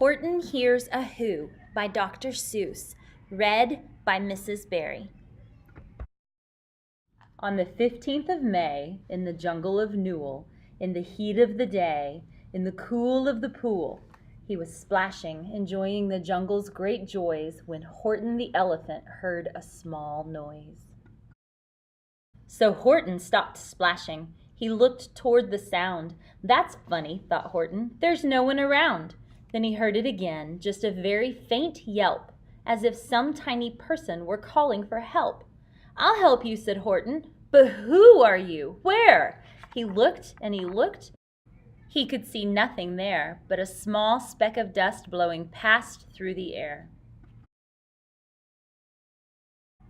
Horton Hears a Who by Dr. Seuss, read by Mrs. Barry. On the 15th of May, in the jungle of Newell, in the heat of the day, in the cool of the pool, he was splashing, enjoying the jungle's great joys, when Horton the elephant heard a small noise. So Horton stopped splashing. He looked toward the sound. "That's funny," thought Horton. "There's no one around." Then he heard it again, just a very faint yelp, as if some tiny person were calling for help. "I'll help you," said Horton. "But who are you? Where?" He looked and he looked. He could see nothing there but a small speck of dust blowing past through the air.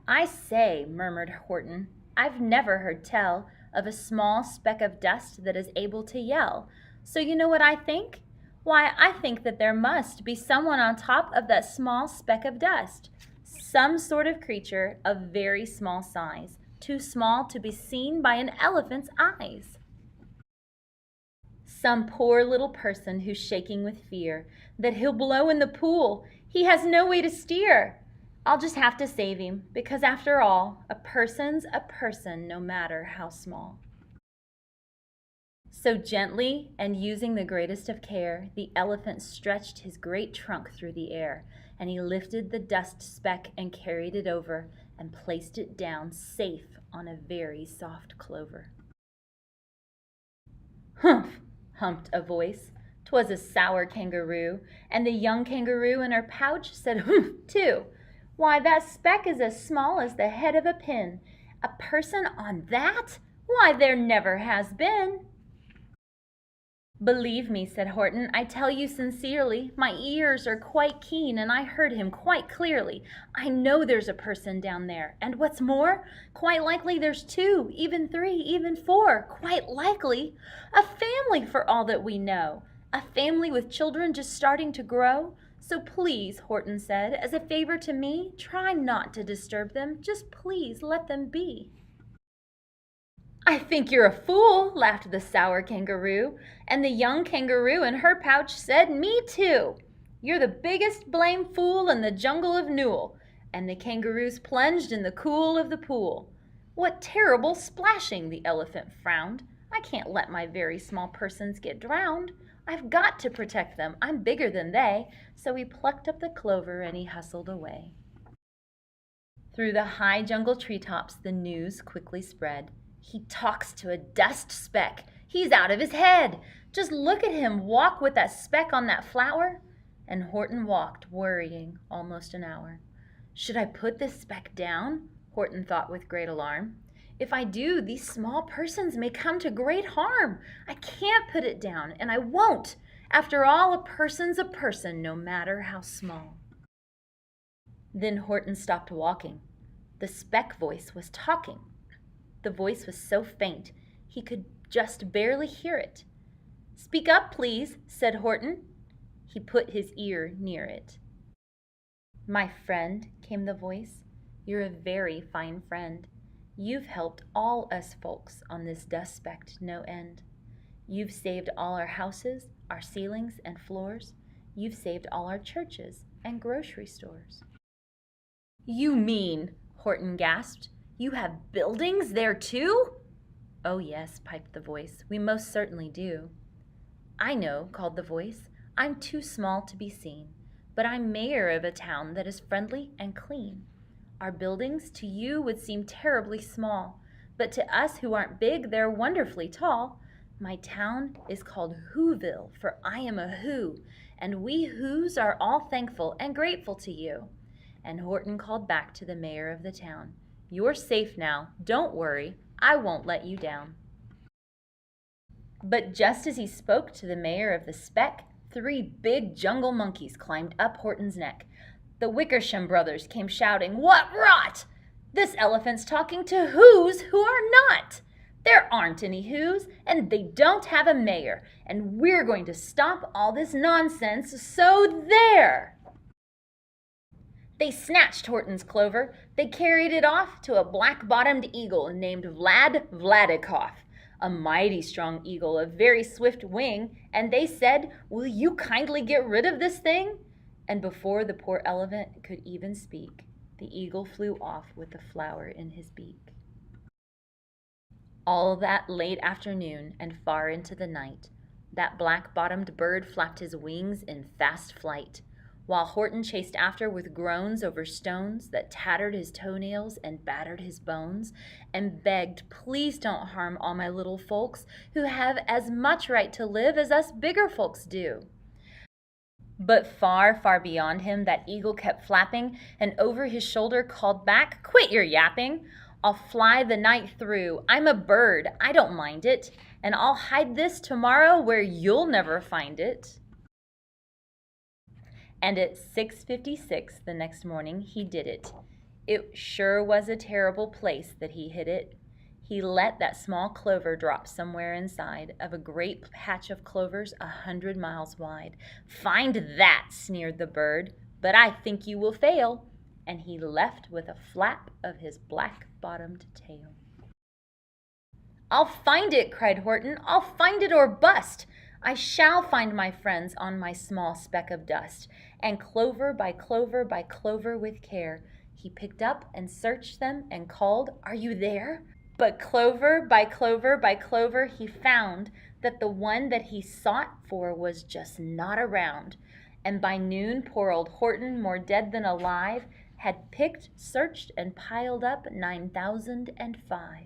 "I say," murmured Horton, "I've never heard tell of a small speck of dust that is able to yell. So you know what I think? Why, I think that there must be someone on top of that small speck of dust. Some sort of creature of very small size, too small to be seen by an elephant's eyes. Some poor little person who's shaking with fear that he'll blow in the pool. He has no way to steer. I'll just have to save him, because after all, a person's a person no matter how small." So gently and using the greatest of care, the elephant stretched his great trunk through the air, and he lifted the dust speck and carried it over and placed it down safe on a very soft clover. "Humph!" humped a voice. 'Twas a sour kangaroo, and the young kangaroo in her pouch said "humph" too. "Why, that speck is as small as the head of a pin. A person on that? Why, there never has been." "Believe me," said Horton, "I tell you sincerely, my ears are quite keen and I heard him quite clearly. I know there's a person down there, and what's more, quite likely there's two, even three, even four, quite likely. A family for all that we know, a family with children just starting to grow. So please," Horton said, "as a favor to me, try not to disturb them. Just please let them be." "I think you're a fool," laughed the sour kangaroo, and the young kangaroo in her pouch said, "Me too. You're the biggest blame fool in the jungle of Newell," and the kangaroos plunged in the cool of the pool. "What terrible splashing!" the elephant frowned. "I can't let my very small persons get drowned. I've got to protect them. I'm bigger than they." So he plucked up the clover and he hustled away. Through the high jungle treetops the news quickly spread. "He talks to a dust speck. He's out of his head. Just look at him walk with that speck on that flower." And Horton walked, worrying, almost an hour. "Should I put this speck down?" Horton thought with great alarm. "If I do, these small persons may come to great harm. I can't put it down, and I won't. After all, a person's a person, no matter how small." Then Horton stopped walking. The speck voice was talking. The voice was so faint he could just barely hear it. "Speak up, please," said Horton. He put his ear near it. "My friend," came the voice, "you're a very fine friend. You've helped all us folks on this dust specked no end. You've saved all our houses, our ceilings and floors. You've saved all our churches and grocery stores." "You mean," Horton gasped, "you have buildings there too?" "Oh yes," piped the voice, "we most certainly do." "I know," called the voice, "I'm too small to be seen, but I'm mayor of a town that is friendly and clean. Our buildings to you would seem terribly small, but to us who aren't big, they're wonderfully tall. My town is called Whoville, for I am a Who, and we Whos are all thankful and grateful to you." And Horton called back to the mayor of the town, "You're safe now. Don't worry. I won't let you down." But just as he spoke to the mayor of the speck, 3 big jungle monkeys climbed up Horton's neck. The Wickersham brothers came shouting, "What rot! This elephant's talking to Whos who are not. There aren't any Whos, and they don't have a mayor, and we're going to stop all this nonsense, so there!" They snatched Horton's clover. They carried it off to a black-bottomed eagle named Vladikoff. a mighty strong eagle of very swift wing, and they said, "Will you kindly get rid of this thing?" And before the poor elephant could even speak, the eagle flew off with the flower in his beak. All that late afternoon and far into the night, that black-bottomed bird flapped his wings in fast flight, while Horton chased after with groans over stones that tattered his toenails and battered his bones, and begged, "Please don't harm all my little folks, who have as much right to live as us bigger folks do." But far, far beyond him, that eagle kept flapping, and over his shoulder called back, "Quit your yapping! I'll fly the night through. I'm a bird, I don't mind it, and I'll hide this tomorrow where you'll never find it." And at 6:56 the next morning he did it. It sure was a terrible place that he hid it. He let that small clover drop somewhere inside of a great patch of clovers 100 miles wide. "Find that," sneered the bird, "but I think you will fail." And he left with a flap of his black-bottomed tail. "I'll find it," cried Horton. "I'll find it or bust. I shall find my friends on my small speck of dust." And clover by clover by clover with care, he picked up and searched them and called, "Are you there?" But clover by clover by clover he found that the one that he sought for was just not around. And by noon poor old Horton, more dead than alive, had picked, searched, and piled up 9,005.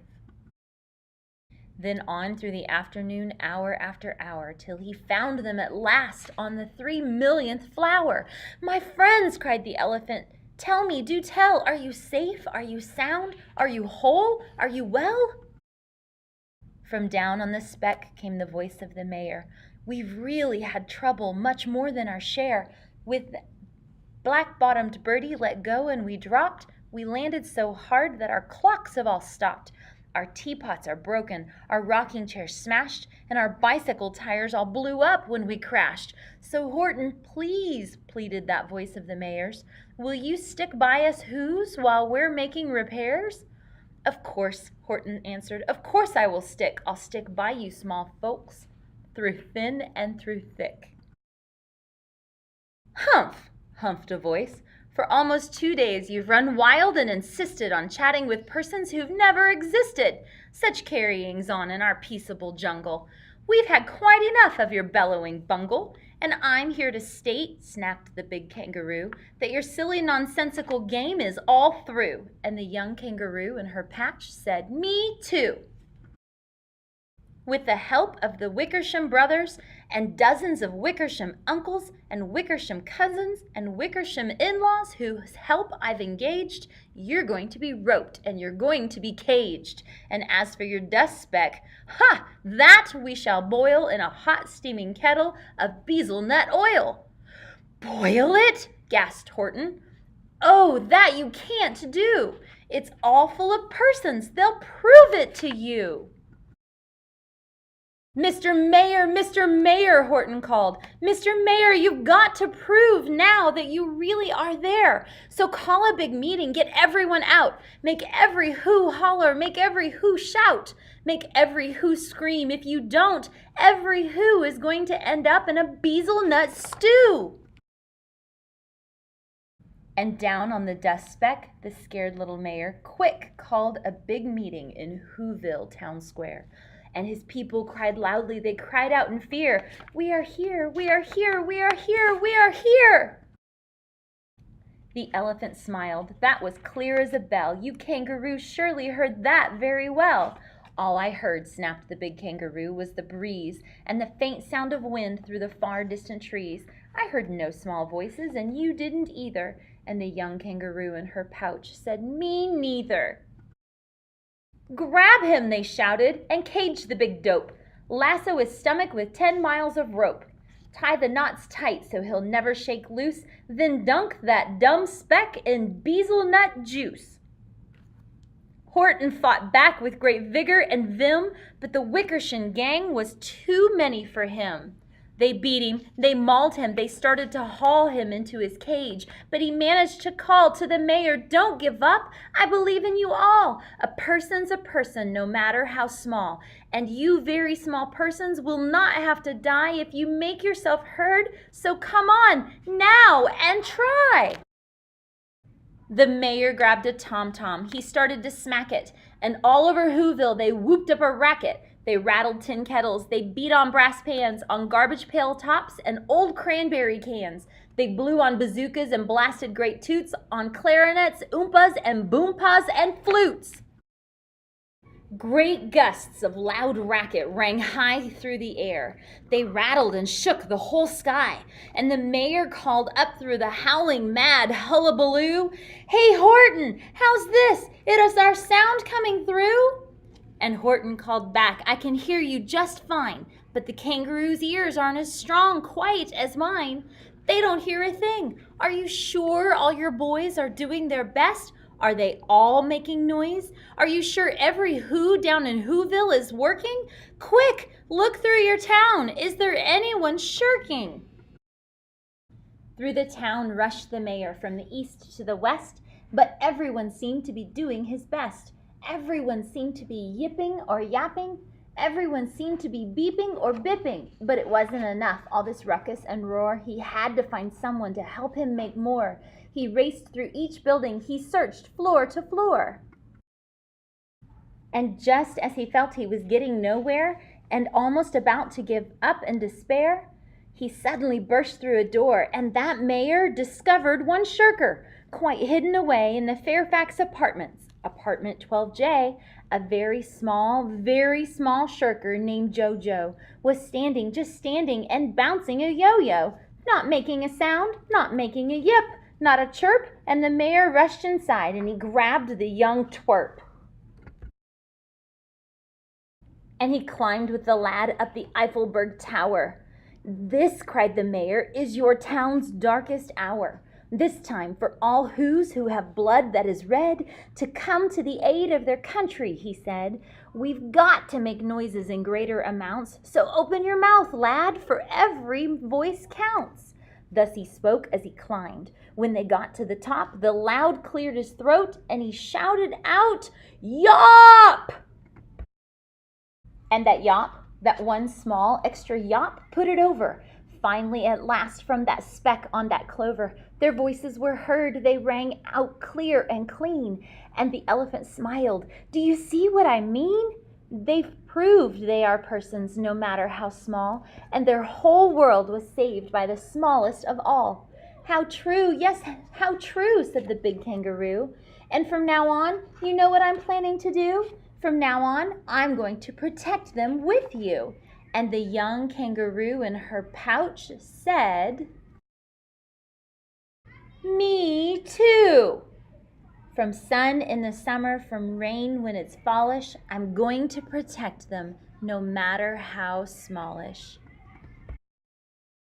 Then on through the afternoon, hour after hour, till he found them at last on the 3,000,000th flower. "My friends," cried the elephant, "tell me, do tell, are you safe? Are you sound? Are you whole? Are you well?" From down on the speck came the voice of the mayor. "We've really had trouble, much more than our share. With black-bottomed birdie let go and we dropped. We landed so hard that our clocks have all stopped. Our teapots are broken, our rocking chairs smashed, and our bicycle tires all blew up when we crashed. So Horton, please," pleaded that voice of the mayor's, "will you stick by us who's while we're making repairs?" "Of course," Horton answered, "of course I will stick. I'll stick by you small folks, through thin and through thick." "Humph!" humphed a voice. "For almost 2 days you've run wild and insisted on chatting with persons who've never existed. Such carryings on in our peaceable jungle. We've had quite enough of your bellowing bungle, and I'm here to state," snapped the big kangaroo, "that your silly nonsensical game is all through." And the young kangaroo in her patch said, "Me too." With the help of the Wickersham brothers and dozens of Wickersham uncles and Wickersham cousins and Wickersham in-laws whose help I've engaged, you're going to be roped and you're going to be caged. And as for your dust speck, that we shall boil in a hot steaming kettle of bezelnut oil." "Boil it?" gasped Horton. "Oh, that you can't do. It's all full of persons. They'll prove it to you." "Mr. Mayor," Horton called. "Mr. Mayor, you've got to prove now that you really are there. So call a big meeting, get everyone out. Make every who holler, make every who shout. Make every who scream. If you don't, every who is going to end up in a bezelnut stew." And down on the dust speck, the scared little mayor quick called a big meeting in Whoville town square. And his people cried loudly, they cried out in fear, "We are here, we are here, we are here, we are here!" The elephant smiled. "That was clear as a bell. You kangaroos surely heard that very well." "All I heard," snapped the big kangaroo, "was the breeze and the faint sound of wind through the far distant trees. I heard no small voices, and you didn't either." And the young kangaroo in her pouch said, "Me neither." "Grab him," they shouted, "and cage the big dope. Lasso his stomach with 10 miles of rope. Tie the knots tight so he'll never shake loose, then dunk that dumb speck in bezelnut juice." Horton fought back with great vigor and vim, but the Wickersham gang was too many for him. They beat him, they mauled him, they started to haul him into his cage. But he managed to call to the mayor, "Don't give up, I believe in you all. A person's a person, no matter how small. And you very small persons will not have to die if you make yourself heard. So come on, now, and try." The mayor grabbed a tom-tom. He started to smack it, and all over Whoville they whooped up a racket. They rattled tin kettles, they beat on brass pans, on garbage pail tops and old cranberry cans. They blew on bazookas and blasted great toots, on clarinets, oompas and boompas and flutes. Great gusts of loud racket rang high through the air. They rattled and shook the whole sky, and the mayor called up through the howling mad hullabaloo, "Hey, Horton, how's this? Is our sound coming through?" And Horton called back, "I can hear you just fine, but the kangaroo's ears aren't as strong quite as mine. They don't hear a thing. Are you sure all your boys are doing their best? Are they all making noise? Are you sure every who down in Whoville is working? Quick, look through your town. Is there anyone shirking?" Through the town rushed the mayor from the east to the west, but everyone seemed to be doing his best. Everyone seemed to be yipping or yapping. Everyone seemed to be beeping or bipping. But it wasn't enough, all this ruckus and roar. He had to find someone to help him make more. He raced through each building. He searched floor to floor. And just as he felt he was getting nowhere and almost about to give up in despair, he suddenly burst through a door, and that mayor discovered one shirker, quite hidden away in the Fairfax apartments, apartment 12J. A very small shirker named Jojo was standing, just standing and bouncing a yo-yo, not making a sound, not making a yip, not a chirp, and the mayor rushed inside and he grabbed the young twerp. And he climbed with the lad up the Eiffelberg Tower. "This," cried the mayor, "is your town's darkest hour. This time for all who have blood that is red to come to the aid of their country," he said. "We've got to make noises in greater amounts, so open your mouth, lad, for every voice counts." Thus he spoke as he climbed. When they got to the top, the lad cleared his throat and he shouted out, "Yop!" And that yop, that one small extra yop, put it over. Finally, at last, from that speck on that clover, their voices were heard. They rang out clear and clean. And the elephant smiled. "Do you see what I mean? They've proved they are persons, no matter how small, and their whole world was saved by the smallest of all." "How true, yes, how true," said the big kangaroo. "And from now on, you know what I'm planning to do? From now on, I'm going to protect them with you." And the young kangaroo in her pouch said, "Me too. From sun in the summer, from rain when it's fallish, I'm going to protect them, no matter how smallish."